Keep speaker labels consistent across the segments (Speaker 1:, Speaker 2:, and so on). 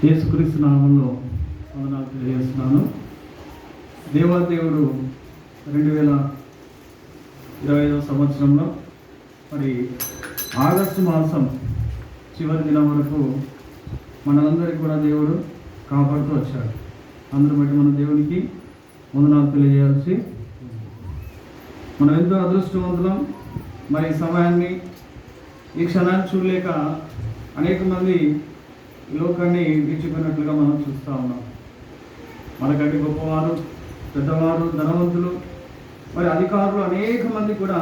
Speaker 1: యేసుక్రీస్తు నామంలో వందనాలు తెలియజేస్తున్నాను. దేవాదేవుడు 2025 సంవత్సరంలో మరి ఆగస్టు మాసం చివరి దినం వరకు మనందరికీ కూడా దేవుడు కాపాడుతూ వచ్చాడు. అందరూ బట్టి మన దేవునికి వందనాలు తెలియజేయాల్సి మనం ఎంతో అదృష్టవంతులం. మరి సమయాన్ని ఈ క్షణాన్ని చూడలేక అనేక మంది ఈ లోకాన్ని విడిచిపోయినట్లుగా మనం చూస్తూ ఉన్నాం. మనకంటే గొప్పవారు, పెద్దవారు, ధనవంతులు, మరి అధికారులు అనేక మంది కూడా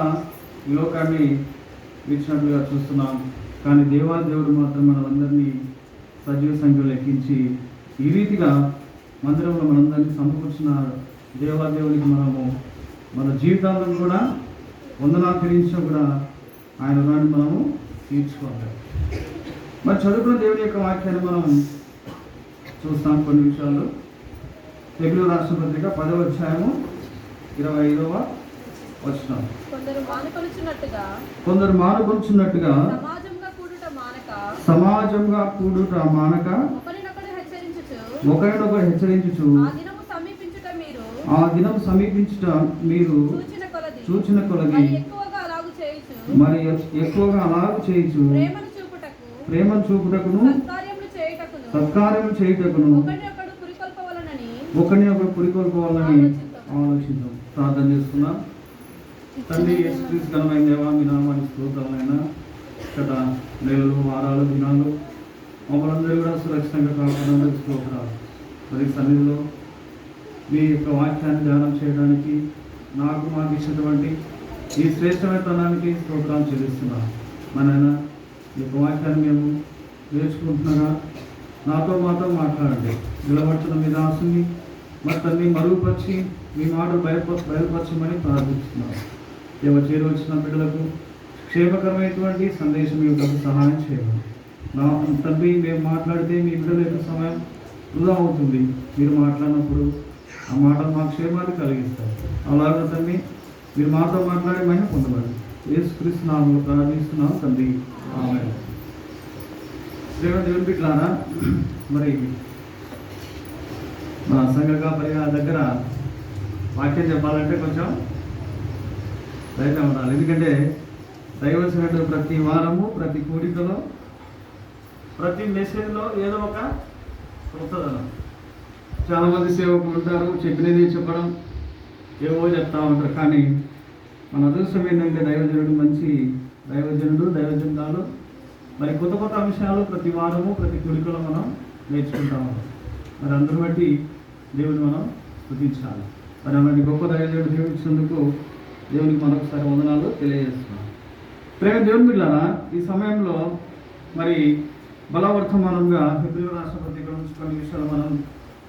Speaker 1: ఈ లోకాన్ని విడిచినట్లుగా చూస్తున్నాం. కానీ దేవుడు మాత్రం మనందరినీ సజీవ సంఖ్యలో లెక్కించి ఈ రీతిగా మందిరంలో మనందరినీ సమకూర్చిన దేవునికి మనము మన జీవితాలను కూడా వందనాలు చెల్లించినా కూడా ఆయన రుణాన్ని మనము తీర్చుకోవాలి. మరి చదువుకున్న దేవుని యొక్క వాక్యాన్ని మనం చూస్తాం. కొన్ని విషయాలు హెబ్రీయుల రాసిన పత్రిక 10వ అధ్యాయము 25వ వచనం. కొందరు మానుకొనుచున్నట్టుగా సమాజంగా కూడుట మానక ఒకరినొకరు హెచ్చరించుచు ఆ దినం సమీపించుట మీరు చూచిన కొలది మరి ఎక్కువగా అలాగూ చేయొచ్చు. ప్రేమను చూపుటకును సత్కార్యములు చేయుటకును ఒకరిని ఒకరు పురికొల్పవాలని ఆలోచిద్దాం. ప్రార్థన చేసుకున్నాం. తండ్రి యేసుక్రీస్తు ఘనమైన దేవా, మీ నామానికి స్తోత్రాలైనా గత నెలలు, వారాలు, దినాలు మమ్మల్ందరూ కూడా సురక్షితంగా కాపాడడానికి స్తోత్రాలు. మరి సన్నిధిలో మీ యొక్క వాక్యాన్ని ధ్యానం చేయడానికి మాకు ఇచ్చినటువంటి ఈ శ్రేష్టమైనతనానికి స్తోత్రాలు చెల్లిస్తున్నాను. మనైనా ఈ యొక్క వాక్యాన్ని మేము నేర్చుకుంటున్నాగా మాతో మాట్లాడండి. నిలబడుతున్న మీ దాసుని మరి తన్ని మరుగుపరిచి మీ మాటలు బయలుపరచమని ప్రార్థిస్తున్నాను. చేరవచ్చిన బిడ్డలకు క్షేమకరమైనటువంటి సందేశం ఇవ్వడానికి సహాయం చేయండి. నా తండ్రి, మేము మాట్లాడితే మీ బిడ్డల యొక్క సమయం వృధా అవుతుంది. మీరు మాట్లాడినప్పుడు ఆ మాటలు మా క్షేమాన్ని కలిగిస్తారు. అలాగే తండ్రి, మీరు మాతో మాట్లాడే మహిమ పొందబడి యేసుక్రీస్తు నామములో ప్రార్థిస్తున్నాం తండ్రి, ఆమేన్. దేవుని బిడ్డలారా, మరి మా సంఘగా పరిగాల దగ్గర వాక్యం చెప్పాలంటే కొంచెం ధైర్యం ఉండాలి. ఎందుకంటే దైవసేనడు ప్రతి వారము, ప్రతి కూడికలో, ప్రతి మెసేజ్లో ఏదో ఒక కొత్తదనం. చాలామంది సేవకులు ఉంటారు, చెప్పినది చెప్పడం, ఏవో చెప్తా ఉంటారు. కానీ మన అదృష్టం ఏంటంటే మంచి దైవజనురాలు మరి కొత్త అంశాలు ప్రతి వారము, ప్రతి కూడికలో మనం నేర్చుకుంటాము. మరి అందరూ బట్టి దేవుని మనం స్తుతించాలి. మరి అలాంటి గొప్ప దైవజనుడు దేవుడిచ్చినందుకు దేవునికి మరొకసారి వందనాలు తెలియజేస్తున్నాం. ప్రేమ దేవుని బిడ్డలారా, ఈ సమయంలో మరి బలవర్తమానంగా హెబ్రీయుల రాసిన పత్రిక నుంచి కొన్ని విషయాలు మనం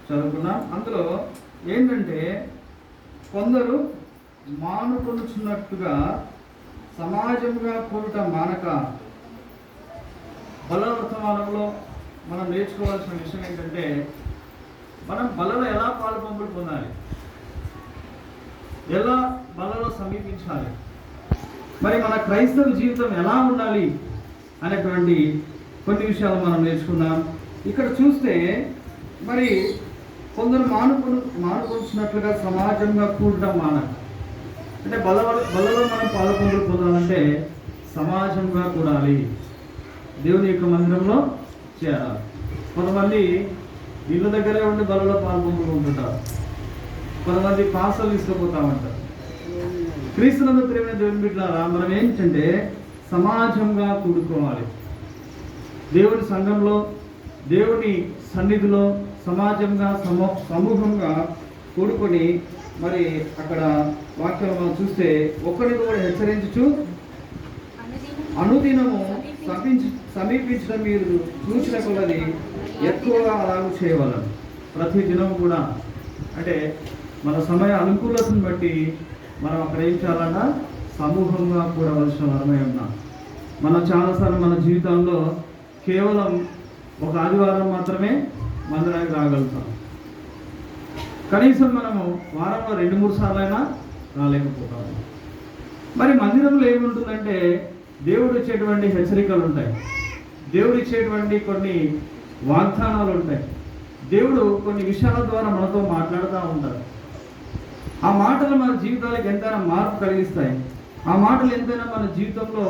Speaker 1: చదువుకున్నాం. అందులో ఏంటంటే కొందరు మానుకొనుచున్నట్టుగా సమాజంగా కూడుట మానక. బలవర్తమానంలో మనం నేర్చుకోవాల్సిన విషయం ఏంటంటే మనం బలలో ఎలా పాలుపంపులు పొందాలి, ఎలా బలలో సమీపించాలి, మరి మన క్రైస్తవ జీవితం ఎలా ఉండాలి అనేటువంటి కొన్ని విషయాలు మనం నేర్చుకున్నాం. ఇక్కడ చూస్తే మరి కొందరు మానుకొనుచున్నట్లుగా సమాజంగా కూడటం మానక. అంటే బలలో మనం పాలుపంపులు పొందాలంటే సమాజంగా కూడాలి, దేవుని యొక్క మందిరంలో చేరాలి. కొంతమంది ఇళ్ళ దగ్గరే ఉండి బలలో పాల్పంపులు ఉంటుంటారు. కొంతమంది పాసలు తీసుకుపోతామంటారు. క్రీస్తునందు ప్రేమ దేవుని బిడ్డలారా, మనం ఏంటంటే సమాజంగా కూడుకోవాలి. దేవుని సంఘంలో, దేవుని సన్నిధిలో సమాజంగా సమూహంగా కూడుకొని మరి అక్కడ వాక్యం మనం చూస్తే ఒకరిని కూడా హెచ్చరించుచు అనుదినము సమీపించడం మీరు చూసిన కొలది ఎక్కువగా అలాగూ చేయగలరు. ప్రతి దినం కూడా అంటే మన సమయ అనుకూలతను బట్టి మనం అక్కడ ఏం చేయాలన్నా సమూహంగా కూడవలసిన వరమై ఉన్నాం. మనం చాలాసార్లు మన జీవితంలో కేవలం ఒక ఆదివారం మాత్రమే మందిరానికి రాగలుగుతాం. కనీసం మనము వారంలో 2-3 సార్లైనా రాలేకపోతాము. మరి మందిరంలో ఏముంటుందంటే దేవుడు ఇచ్చేటువంటి హెచ్చరికలు ఉంటాయి. దేవుడు ఇచ్చేటువంటి కొన్ని వాగ్దానాలు ఉంటాయి. దేవుడు కొన్ని విషయాల ద్వారా మనతో మాట్లాడుతూ ఉంటారు. ఆ మాటలు మన జీవితాలకు ఎంతైనా మార్పు కలిగిస్తాయి. ఆ మాటలు ఎంతైనా మన జీవితంలో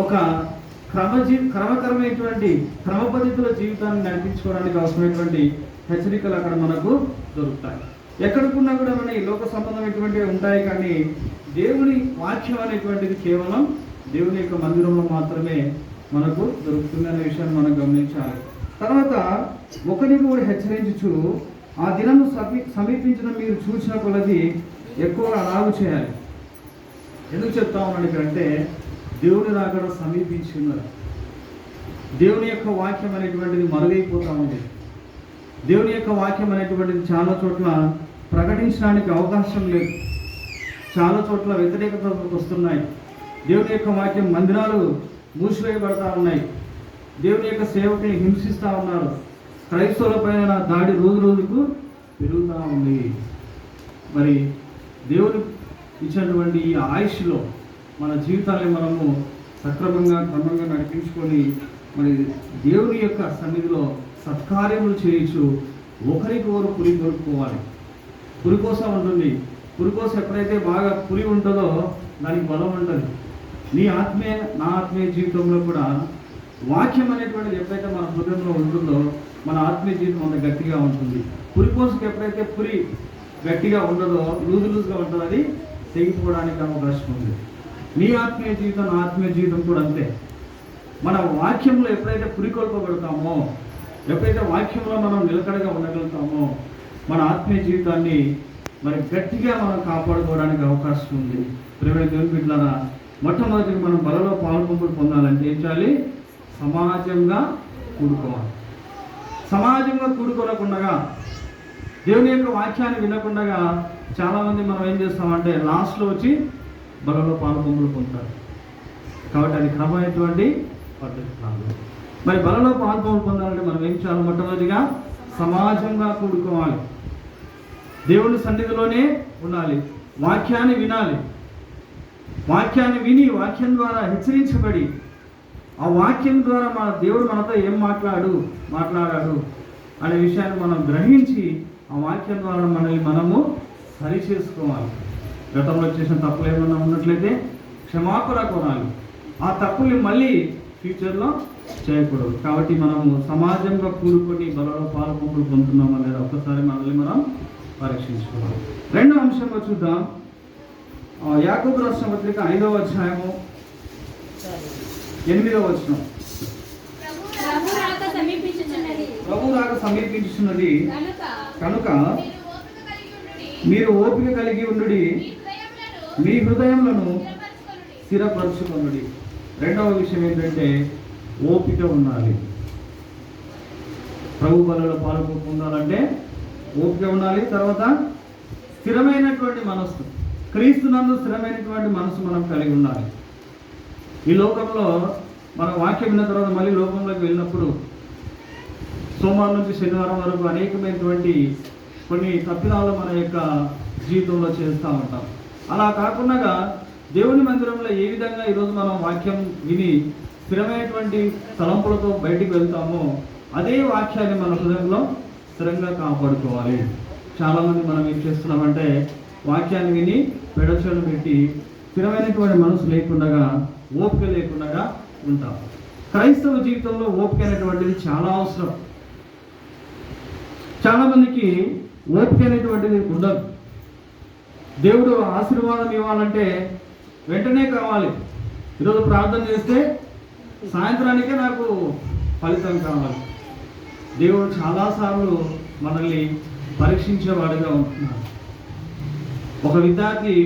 Speaker 1: ఒక క్రమకరమైనటువంటి క్రమ పద్ధతిలో జీవితాన్ని నడిపించుకోవడానికి అవసరమైనటువంటి హెచ్చరికలు అక్కడ మనకు దొరుకుతాయి. ఎక్కడికున్నా కూడా మన ఈ లోక సంబంధమైనటువంటివి ఉంటాయి, కానీ దేవుని వాక్యం అనేటువంటిది కేవలం దేవుని యొక్క మందిరంలో మాత్రమే మనకు దొరుకుతుంది అనే విషయాన్ని మనం గమనించాలి. తర్వాత ఒకరిని కూడా హెచ్చరించు, ఆ దినము సమీపించిన మీరు చూసిన కొలది ఎక్కువగా అలాగు చేయాలి. ఎందుకు చెప్తా ఉన్నాడు అంటే దేవుని రాకడ సమీపించి ఉన్నారు. దేవుని యొక్క వాక్యం అనేటువంటిది మరుగైపోతూ ఉంది. దేవుని యొక్క వాక్యం అనేటువంటిది చాలా చోట్ల ప్రకటించడానికి అవకాశం లేదు. చాలా చోట్ల వ్యతిరేకతలు వస్తున్నాయి. దేవుని యొక్క వాక్యం మందిరాలు మూసివేయబడతా ఉన్నాయి. దేవుని యొక్క సేవకుని హింసిస్తూ ఉన్నారు. క్రైస్తవుల పైన దాడి రోజు రోజుకు పెరుగుతూ ఉంది. మరి దేవుడు ఇచ్చినటువంటి ఈ ఆయుష్లో మన జీవితాన్ని మనము సక్రమంగా క్రమంగా నడిపించుకొని మరి దేవుని యొక్క సన్నిధిలో సత్కార్యములు చేయొచ్చు. ఒకరికొకరు పురి దొరుకుకోవాలి. పురి కోసం ఉంటుంది. పురి కోసం ఎప్పుడైతే బాగా పురి ఉంటుందో దానికి బలం ఉంటుంది. నా ఆత్మీయ జీవితంలో కూడా వాక్యం అనేటువంటిది ఎప్పుడైతే మన హృదయంలో ఉంటుందో మన ఆత్మీయ జీవితం అంత గట్టిగా ఉంటుంది. పురి కోసుకు ఎప్పుడైతే పురి గట్టిగా ఉండదో లూజుగా ఉంటుందో అది తెగిపోవడానికి అవకాశం ఉంది. నీ ఆత్మీయ జీవితం నా ఆత్మీయ జీవితం కూడా అంతే. మన వాక్యంలో ఎప్పుడైతే పురికొల్పబడతామో, ఎప్పుడైతే వాక్యంలో మనం నిలకడగా ఉండగలుగుతామో మన ఆత్మీయ జీవితాన్ని మరి గట్టిగా మనం కాపాడుకోవడానికి అవకాశం ఉంది. ప్రియమైన దేవుని బిడ్డలారా, మొట్టమొదటిగా మనం బలలో పాల్పొంపులు పొందాలంటే ఏం చేయాలి? సమాజంగా కూడుకోవాలి. సమాజంగా కూడుకోనకుండా దేవుని యొక్క వాక్యాన్ని వినకుండా చాలామంది మనం ఏం చేస్తామంటే లాస్ట్లో వచ్చి బలలో పాల్పొంపులు పొందుతారు. కాబట్టి అది క్రమమైనటువంటి పద్ధతి కాదు. మరి బలలో పాల్పొంపులు పొందాలంటే మనం ఏం చేయాలి? మొట్టమొదటిగా సమాజంగా కూడుకోవాలి. దేవుని సన్నిధిలోనే ఉండాలి. వాక్యాన్ని వినాలి. వాక్యాన్ని విని వాక్యం ద్వారా హెచ్చరించబడి ఆ వాక్యం ద్వారా మన దేవుడు మనతో ఏం మాట్లాడాడు అనే విషయాన్ని మనం గ్రహించి ఆ వాక్యం ద్వారా మనల్ని మనము సరి చేసుకోవాలి. గతంలో చేసిన తప్పులు ఏమన్నా ఉన్నట్లయితే క్షమాపణ కోరాలి. ఆ తప్పుల్ని మళ్ళీ ఫ్యూచర్లో చేయకూడదు. కాబట్టి మనము సమాజంగా కూడుకొని బలలో పాల్పొంపులు పొందుతున్నామా లేదా ఒక్కసారి మనల్ని మనం పరీక్షించుకోవాలి. రెండో అంశంగా చూద్దాం. యాకోబు రాసిన పత్రిక 5వ అధ్యాయము 8వ వచనం. ప్రభు రాక సమీపించుచున్నది కనుక మీరు ఓపిక కలిగి ఉండుడి, మీ హృదయములను స్థిరపరచుకొనుడి. రెండవ విషయం ఏంటంటే ఓపిక ఉండాలి. ప్రభు బలలో పాల్గొనాలంటే ఓపిక ఉండాలి. తర్వాత స్థిరమైనటువంటి మనస్సు, క్రీస్తునందు స్థిరమైనటువంటి మనసు మనం కలిగి ఉండాలి. ఈ లోకంలో మన వాక్యం విన్న తర్వాత మళ్ళీ లోకంలోకి వెళ్ళినప్పుడు సోమవారం నుంచి శనివారం వరకు అనేకమైనటువంటి కొన్ని తప్పిదాలు మన యొక్క జీవితంలో చేస్తూ ఉంటాం. అలా కాకుండా దేవుని మందిరంలో ఏ విధంగా ఈరోజు మనం వాక్యం విని స్థిరమైనటువంటి తలంపులతో బయటికి వెళ్తామో అదే వాక్యాన్ని మన హృదయంలో స్థిరంగా కాపాడుకోవాలి. చాలామంది మనం ఏం చేస్తున్నామంటే వాక్యాన్ని విని పెడచలు పెట్టి స్థిరమైనటువంటి మనసు లేకుండా ఓపిక లేకుండా ఉంటాం. క్రైస్తవ జీవితంలో ఓపిక అనేటువంటిది చాలా అవసరం. చాలామందికి ఓపిక అనేటువంటిది ఉండదు. దేవుడు ఆశీర్వాదం ఇవ్వాలంటే వెంటనే కావాలి. ఈరోజు ప్రార్థన చేస్తే సాయంత్రానికే నాకు ఫలితం కావాలి. దేవుడు చాలాసార్లు మనల్ని పరీక్షించేవాడిగా ఉంటున్నాడు. ఒక విద్యార్థి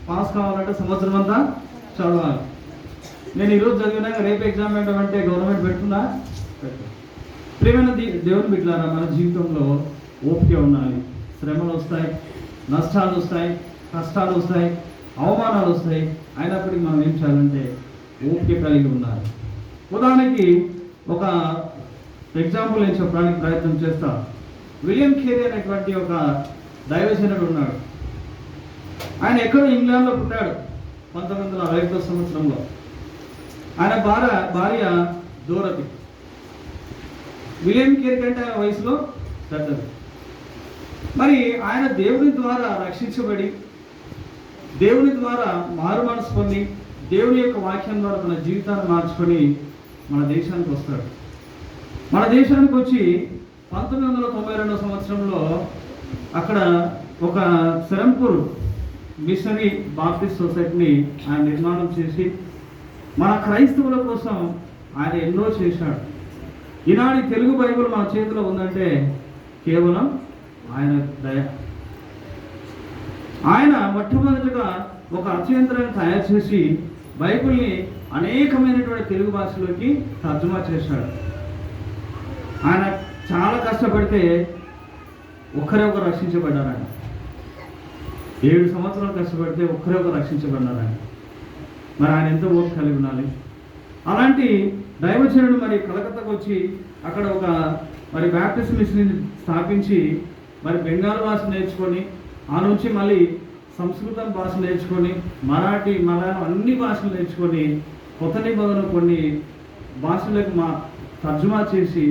Speaker 1: పాస్ కావాలంటే సంవత్సరం అంతా చదవాలి. నేను ఈరోజు చదివినాక రేపు ఎగ్జామ్ పెట్టమంటే గవర్నమెంట్ పెడుతుందా? ప్రియమైన దేవుని బిడ్డలారా, మన జీవితంలో ఓపిక ఉండాలి. శ్రమలు వస్తాయి, నష్టాలు వస్తాయి, కష్టాలు వస్తాయి, అవమానాలు వస్తాయి. అయినప్పటికీ మనం ఏం చేయాలంటే ఓపిక కలిగి ఉండాలి. ఉదాహరణకి ఒక ఎగ్జాంపుల్ నేను చెప్పడానికి ప్రయత్నం చేస్తా. విలియం కేరీ అనేటువంటి ఒక దైవజనుడు ఉన్నాడు. ఆయన ఎక్కడో ఇంగ్లాండ్లో పుట్టాడు 1941 సంవత్సరంలో. ఆయన భార్య డోరతి. విలియం కేరీ కంటే ఆయన వయసులో పెద్దది. మరి ఆయన దేవుని ద్వారా రక్షించబడి దేవుని ద్వారా మారు మనసు పొంది దేవుని యొక్క వాక్యం ద్వారా తన జీవితాన్ని మార్చుకొని మన దేశానికి వస్తాడు. మన దేశానికి వచ్చి 1992 సంవత్సరంలో అక్కడ ఒక సెరంపూర్ మిషనరీ బాప్టిస్ట్ సొసైటీని ఆయన నిర్మాణం చేసి మన క్రైస్తవుల కోసం ఆయన ఎన్నో చేశాడు. ఈనాడు తెలుగు బైబిల్ మన చేతిలో ఉందంటే కేవలం ఆయన దయ. ఆయన మొట్టమొదటిగా ఒక అర్థయంత్రాన్ని తయారు చేసి బైబిల్ని అనేకమైనటువంటి తెలుగు భాషలోకి తర్జుమా చేశాడు. ఆయన చాలా కష్టపడితే ఒక్కరే ఒకరు రక్షించబడ్డారు. ఆయన 7 సంవత్సరాలు కష్టపడితే ఒక్కరే ఒకరు రక్షించబడ్డారు. ఆయన మరి ఆయన ఎంతో ఓపిక కలిగి ఉండాలి. అలాంటి దైవజనుడు మరి కలకత్తాకు వచ్చి అక్కడ ఒక మరి బ్యాప్టిస్ట్ మిషన్ స్థాపించి మరి బెంగాల్ భాష నేర్చుకొని ఆ నుంచి మళ్ళీ సంస్కృతం భాష నేర్చుకొని మరాఠీ, మలయాళం అన్ని భాషలు నేర్చుకొని కొత్త నిబంధనలు కొన్ని భాషలకు తర్జుమా చేసి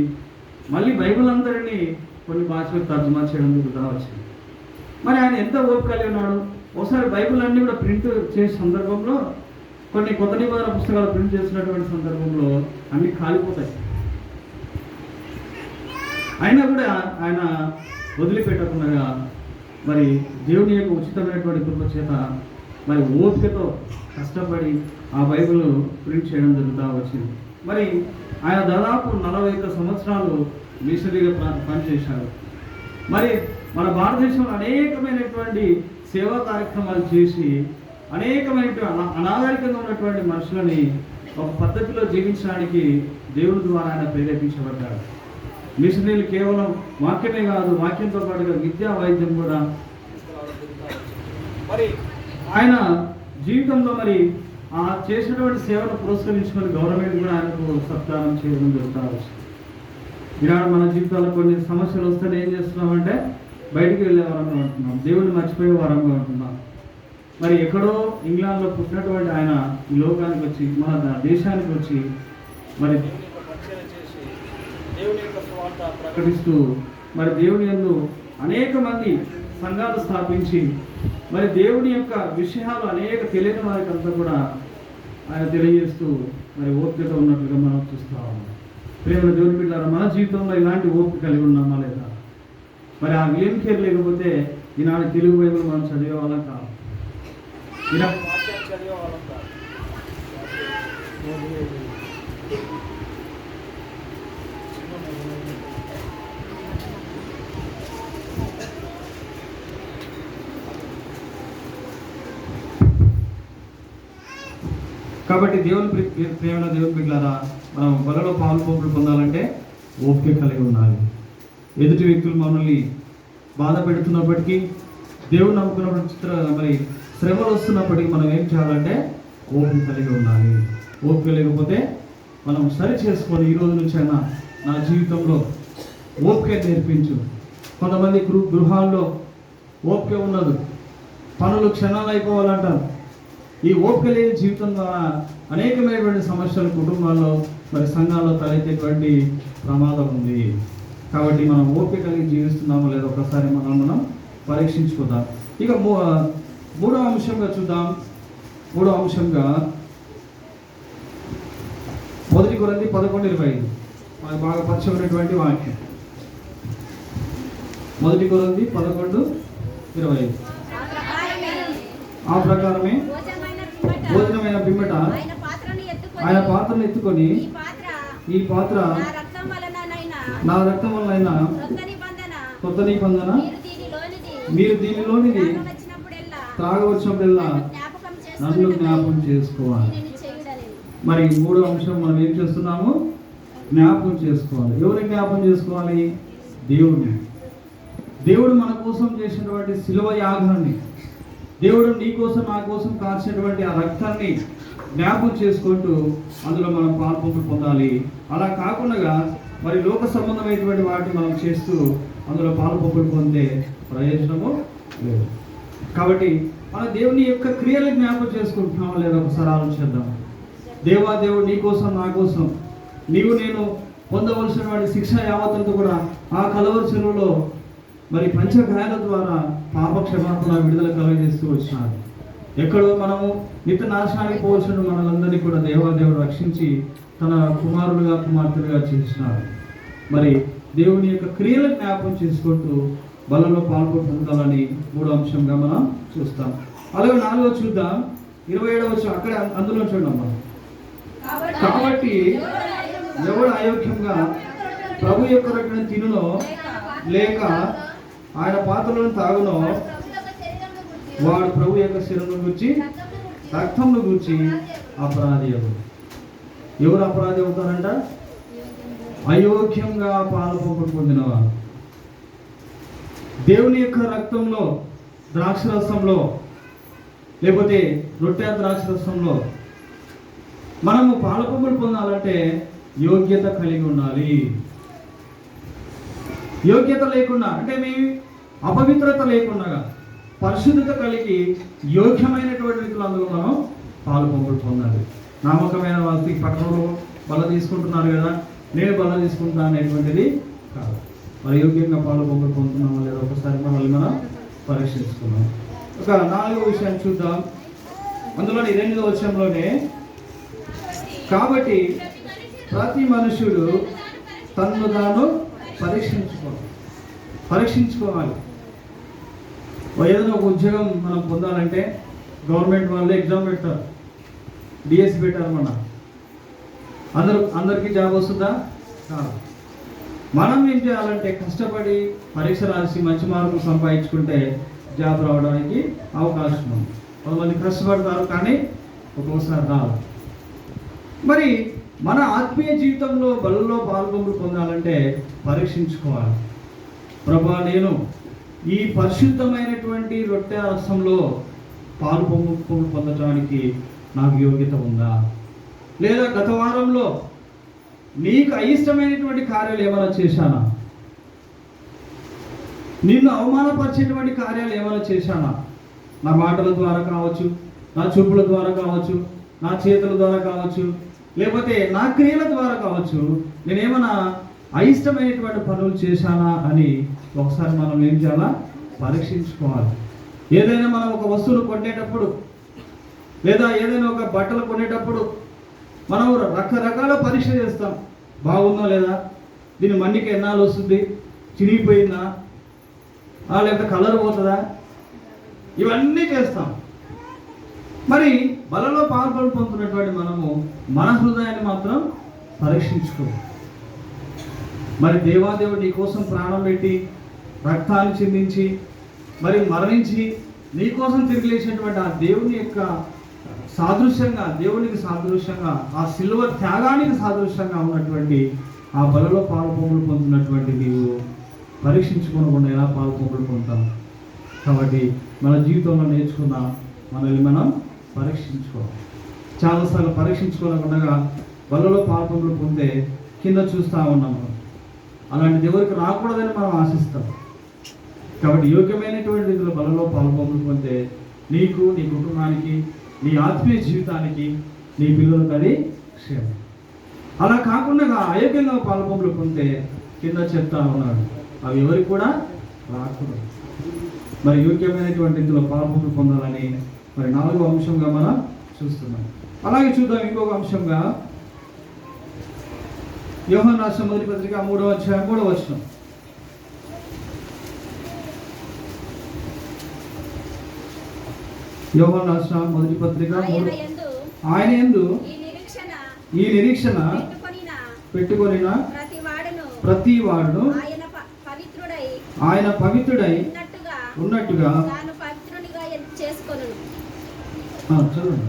Speaker 1: మళ్ళీ బైబిల్ అందరినీ కొన్ని భాషలకు తర్జుమా చేయడం జరుగుతూ వచ్చింది. మరి ఆయన ఎంత ఓపిక కలిగి ఉన్నాడు. ఒకసారి బైబిల్ అన్నీ కూడా ప్రింట్ చేసే సందర్భంలో కొన్ని కొత్త నిబంధన పుస్తకాలు ప్రింట్ చేసినటువంటి సందర్భంలో అన్నీ కాలిపోతాయి. అయినా కూడా ఆయన వదిలిపెట్టకుండా మరి దేవుని యొక్క ఉచితమైనటువంటి కృప చేత మరి ఓపికతో కష్టపడి ఆ బైబిల్ ప్రింట్ చేయడం జరుగుతూ వచ్చింది. మరి ఆయన దాదాపు 41 సంవత్సరాలు మిషనరీగా పనిచేశారు. మరి మన భారతదేశంలో అనేకమైనటువంటి సేవా కార్యక్రమాలు చేసి అనేకమైనటువంటి అనాగరికంగా ఉన్నటువంటి మనుషులని ఒక పద్ధతిలో జీవించడానికి దేవుని ద్వారా ఆయన ప్రేరేపించబడ్డాడు. మిషనరీలు కేవలం వాక్యమే కాదు, వాక్యంతో పాటుగా విద్యా వైద్యం కూడా. మరి ఆయన జీవితంలో మరి ఆ చేసినటువంటి సేవను పురస్కరించుకొని గవర్నమెంట్ కూడా ఆయనకు సత్కారం చేయడం జరుగుతారు. ఈనాడు మన జీవితాల్లో కొన్ని సమస్యలు వస్తే ఏం చేస్తున్నామంటే బయటికి వెళ్ళే వారంగా ఉంటున్నాం, దేవుని మర్చిపోయే వారంగా ఉంటున్నాం. మరి ఎక్కడో ఇంగ్లాండ్లో పుట్టినటువంటి ఆయన ఈ లోకానికి వచ్చి మన దేశానికి వచ్చి మరి దేవుని యొక్క స్వార్థ ప్రకటిస్తూ మరి దేవుని యందు అనేక మంది సంఘాలు స్థాపించి మరి దేవుని యొక్క విషయాలు అనేక తెలియని వారికి అంతా కూడా ఆయన తెలియజేస్తూ మరి ఓపికతో ఉన్నట్లుగా మనం చూస్తాము. ప్రేమ దేవుని బిడ్డలారా, మన జీవితంలో ఇలాంటి ఓపిక కలిగి ఉన్నామా లేదా? మరి ఆ విలియం కేరీ లేకపోతే ఈనాడు తెలుగు బైబిల్ మనం చదివే వాళ్ళం కాదు, ఈనాడు వాక్యాలు చదివే వాళ్ళం కాదు. కాబట్టి దేవుని ప్రేమ దేవుని బిడ్డలారా, మనం బలలో పాలు పొందాలంటే ఓపిక కలిగి ఉండాలి. ఎదుటి వ్యక్తులు మనల్ని బాధ పెడుతున్నప్పటికీ, దేవుడు నమ్ముకున్నప్పుడు మరి శ్రమలు వస్తున్నప్పటికీ మనం ఏం చేయాలంటే ఓపిక కలిగి ఉండాలి. ఓపిక లేకపోతే మనం సరి చేసుకొని ఈ రోజు నుంచి అయినా నా జీవితంలో ఓపిక నేర్పించు. కొంతమంది గృహాల్లో ఓపిక ఉండదు, పనులు క్షణాలు అయిపోవాలంటారు. ఈ ఓపిక లేని జీవితం ద్వారా అనేకమైనటువంటి సమస్యలు కుటుంబాల్లో మరి సంఘాల్లో తలెత్తేటువంటి ప్రమాదం ఉంది. కాబట్టి మనం ఓపిక కలిగి జీవిస్తున్నామో లేదో ఒకసారి మనం పరీక్షించుకుందాం. ఇక మూడవ అంశంగా చూద్దాం. మూడవ అంశంగా 1 కొరింథీ 11:25 మనకు బాగా పరిచయమైనటువంటి వాక్యం. 1 కొరింథీ 11:25 ఆ ప్రకారమే భోజనమైన పిమ్మట ఆయన పాత్రను ఎత్తుకొని ఈ పాత్ర నా రక్తం వలన కొత్త నిబంధన, మీరు దీనిలోనిది త్రాగవచ్చినప్పుడల్లా నన్ను జ్ఞాపకం చేసుకోవాలి. మరి మూడో అంశం మనం ఏం చేస్తున్నాము? జ్ఞాపకం చేసుకోవాలి. ఎవరిని జ్ఞాపకం చేసుకోవాలి? దేవుడిని. దేవుడు మన కోసం చేసినటువంటి శిలువ యాగాన్ని, దేవుడు నీ కోసం నా కోసం కాల్చినటువంటి ఆ రక్తాన్ని జ్ఞాపకం చేసుకుంటూ అందులో మనం పాల్పొంపు పొందాలి. అలా కాకుండా మరి లోక సంబంధమైనటువంటి వాటిని మనం చేస్తూ అందులో పాల్పొంపులు పొందే ప్రయోజనము లేదు. కాబట్టి మన దేవుని యొక్క క్రియలు జ్ఞాపకం చేసుకుంటున్నామో లేదా ఒకసారి ఆలోచిద్దాం. దేవుడు నీ కోసం నా కోసం, నీవు నేను పొందవలసినటువంటి శిక్ష యావత్తులతో కూడా ఆ కలవరి శిలువలో మరి పంచగాయాల ద్వారా పాప క్షమాపణ విడుదల కలుగజేస్తూ వచ్చినాడు. ఎక్కడో మనము నిత్య నాశనానికి పోవలసిన మనలందరినీ కూడా దేవాదేవుడు రక్షించి తన కుమారులుగా కుమార్తెలుగా చేసినాడు. మరి దేవుని యొక్క క్రియలను జ్ఞాపకం చేసుకుంటూ బలలో పాల్గొంటాలని 3వ అంశంగా మనం చూస్తాం. అలాగే 4వ చూద్దాం, 27వ అక్కడ అందులో చూడమ్మా. కాబట్టి ఎవడు అయోగ్యంగా ప్రభు యొక్క రొట్టెను తినునో లేక ఆయన పాత్రలను తాగునో వాడు ప్రభు యొక్క శరీరం గురించి రక్తంను గురించి అపరాధి. ఎవరు అపరాధి అవుతారంట? అయోగ్యంగా పాలు పొందినవారు. దేవుని యొక్క రక్తంలో, ద్రాక్షరసంలో, లేకపోతే రొట్టె ద్రాక్షరసంలో మనము పాలపొంగులు పొందాలంటే యోగ్యత కలిగి ఉండాలి. యోగ్యత లేకుండా అంటే మీ అపవిత్రత లేకుండా పరిశుద్ధత కలిగి యోగ్యమైనటువంటి రీతిలో అందులో మనం పాలపొంగులు పొందాలి. నామకమైన వారికి పట్టణంలో బల తీసుకుంటున్నారు కదా, నేను బల తీసుకుంటా అనేటువంటిది కాదు. మరి యోగ్యంగా పాలపొంగులు పొందుతున్నామా లేదా ఒకసారి మనం పరీక్షించుకున్నాం. ఒక 4వ విషయాన్ని చూద్దాం. అందులోని 8వ వచనంలోనే కాబట్టి ప్రతి మనుషుడు తన్ను తాను పరీక్షించుకోవాలి. ఏదైనా ఒక ఉద్యోగం మనం పొందాలంటే గవర్నమెంట్ వాళ్ళు ఎగ్జామ్ పెడతారు, డిఎస్సి పెట్టారు. అందరికీ జాబ్ వస్తుందా? మనం ఏం చేయాలంటే కష్టపడి పరీక్ష రాసి మంచి మార్కులు సంపాదించుకుంటే జాబ్ రావడానికి అవకాశం ఉంది. కొంతమంది కష్టపడతారు కానీ ఒక్కోసారి రాదు. మరి మన ఆత్మీయ జీవితంలో బలలో పాల్గొంపులు పొందాలంటే పరీక్షించుకోవాలి. ప్రభా, నేను ఈ పరిశుద్ధమైనటువంటి రొట్టె రసంలో పాల్గొంపులు పొందడానికి నాకు యోగ్యత ఉందా? లేదా గత వారంలో నీకు అయిష్టమైనటువంటి కార్యాలు ఏమైనా చేశానా? నిన్ను అవమానపరిచేటువంటి కార్యాలు ఏమైనా చేశానా? నా మాటల ద్వారా కావచ్చు, నా చూపుల ద్వారా కావచ్చు, నా చేతుల ద్వారా కావచ్చు, లేకపోతే నా క్రియల ద్వారా కావచ్చు, నేనేమైనా అయిష్టమైనటువంటి పనులు చేశానా అని ఒకసారి మనం ఏం చేయాలా? పరీక్షించుకోవాలి. ఏదైనా మనం ఒక వస్తువులు కొనేటప్పుడు లేదా ఏదైనా ఒక బట్టలు కొనేటప్పుడు మనం రకరకాల పరీక్ష చేస్తాం. బాగుందా లేదా, దీని మన్నిక ఎన్నాళ్ళు వస్తుంది, చిరిగిపోయిందా, లేకపోతే కలర్ పోతుందా, ఇవన్నీ చేస్తాం. మరి బలలో పాల్గొని పొందుతున్నటువంటి మనము మన హృదయాన్ని మాత్రం పరీక్షించుకోవాలి. మరి దేవాదేవుడు నీ కోసం ప్రాణం పెట్టి రక్తాన్ని చిందించి మరి మరణించి నీ కోసం తిరిగి లేచినటువంటి ఆ దేవుని యొక్క సాదృశ్యంగా, దేవునికి సాదృశ్యంగా, ఆ సిలువ త్యాగానికి సాదృశ్యంగా ఉన్నటువంటి ఆ బలలో పాల్గొంపులు పొందుతున్నటువంటి నీవు పరీక్షించుకోకుండా ఎలా పాల్గొంపులు పొందుతాం. కాబట్టి మన జీవితంలో నేర్చుకున్న మనల్ని మనం పరీక్షించుకోవాలి. చాలాసార్లు పరీక్షించుకోకుండా బలలో పాల్గొంపులు పొందే కింద చూస్తూ ఉన్నాము. అలాంటిది ఎవరికి రాకూడదని మనం ఆశిస్తాం. కాబట్టి యోగ్యమైనటువంటి రీతిలో బలలో పాల్గొంపులు పొందే నీకు, నీ కుటుంబానికి, నీ ఆత్మీయ జీవితానికి, నీ పిల్లలకు అది క్షేమం. అలా కాకుండా అయోగ్యంగా పాల్గొంపులు పొందే కింద చెప్తా ఉన్నాడు, అవి ఎవరికి కూడా రాకూడదు. మరి యోగ్యమైనటువంటి రీతిలో పాల్గొంపులు పొందాలని మరి 4వ అంశంగా మనం చూస్తున్నాం. అలాగే చూద్దాం ఇంకొక అంశంగా యోహాను రాసిన మొదటి పత్రిక 3వ అధ్యాయం 3వ వచనం. యోహాను రాసిన మొదటి పత్రిక ఆయన యందు ఈ నిరీక్షణ పెట్టుకొనిన ప్రతి వాడును ఆయన పవిత్రుడై ఉన్నట్టుగా చదవండి.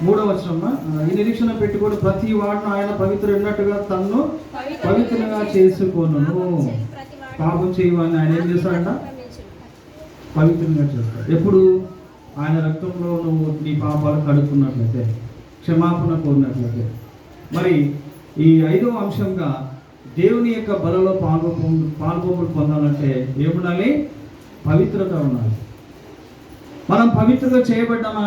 Speaker 1: 3వ వచనం. ఈ నిరీక్షణ పెట్టుకొని ప్రతి వాడును ఆయన పవిత్రుడున్నట్టుగా తన్ను పవిత్రంగా చేసుకొను. పాపం చేయవాడిని ఆయన ఏం చేస్తాడంట? పవిత్రంగా చేస్తాడు. ఎప్పుడు? ఆయన రక్తంలో నువ్వు నీ పాపాలు కడుక్కున్నట్లయితే, క్షమాపణ కోరినట్లయితే. మరి ఈ 5వ అంశంగా దేవుని యొక్క బలలో పాల్గొంపులు పొందాలంటే ఏముండాలి? పవిత్రత ఉండాలి. మనం పవిత్రత చేయబడ్డామా?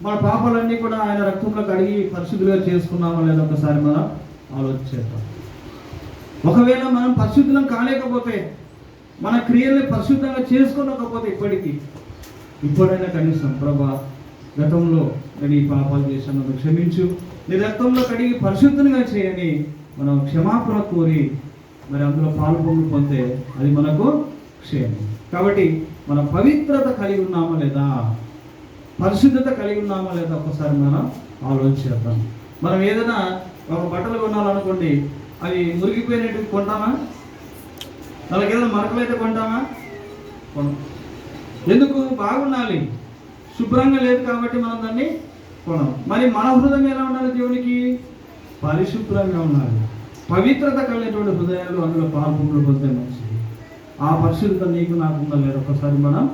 Speaker 1: మన పాపాలన్నీ కూడా ఆయన రక్తంలో కడిగి పరిశుద్ధులుగా చేసుకున్నామో లేదో ఒకసారి మనం ఆలోచించేద్దాం. ఒకవేళ మనం పరిశుద్ధులం కాలేకపోతే, మన క్రియల్ని పరిశుద్ధంగా చేసుకోలేకపోతే ఇప్పుడైనా కనీసం ప్రభా గతంలో నేను ఈ పాపాలు చేశాను క్షమించు, నీ రక్తంలో కడిగి పరిశుద్ధంగా చేయని మనం క్షమాపణ కోరి మరి అందులో పాల్గొని పొందితే అది మనకు క్షేమం. కాబట్టి మనం పవిత్రత కలిగి ఉన్నామా లేదా, పరిశుద్ధత కలిగి ఉన్నామా లేదా ఒకసారి మనం ఆలోచిద్దాం. మనం ఏదైనా ఒక బట్టలు కొనాలనుకోండి, అవి మురిగిపోయినట్టు కొంటామా? వాళ్ళకి ఏదైనా మరకలు అయితే కొంటామా? ఎందుకు? బాగుండాలి, శుభ్రంగా లేదు కాబట్టి మనం దాన్ని కొనం. మరి మన హృదయం ఎలా ఉండాలి? దేవునికి పరిశుభ్రంగా ఉండాలి. పవిత్రత కలిగినటువంటి హృదయాలు అందులో పాల్పొందులు పొందితే మంచిది. ఆ పరిశుద్ధత నీకు నాకు ఉందా లేదా ఒకసారి మనం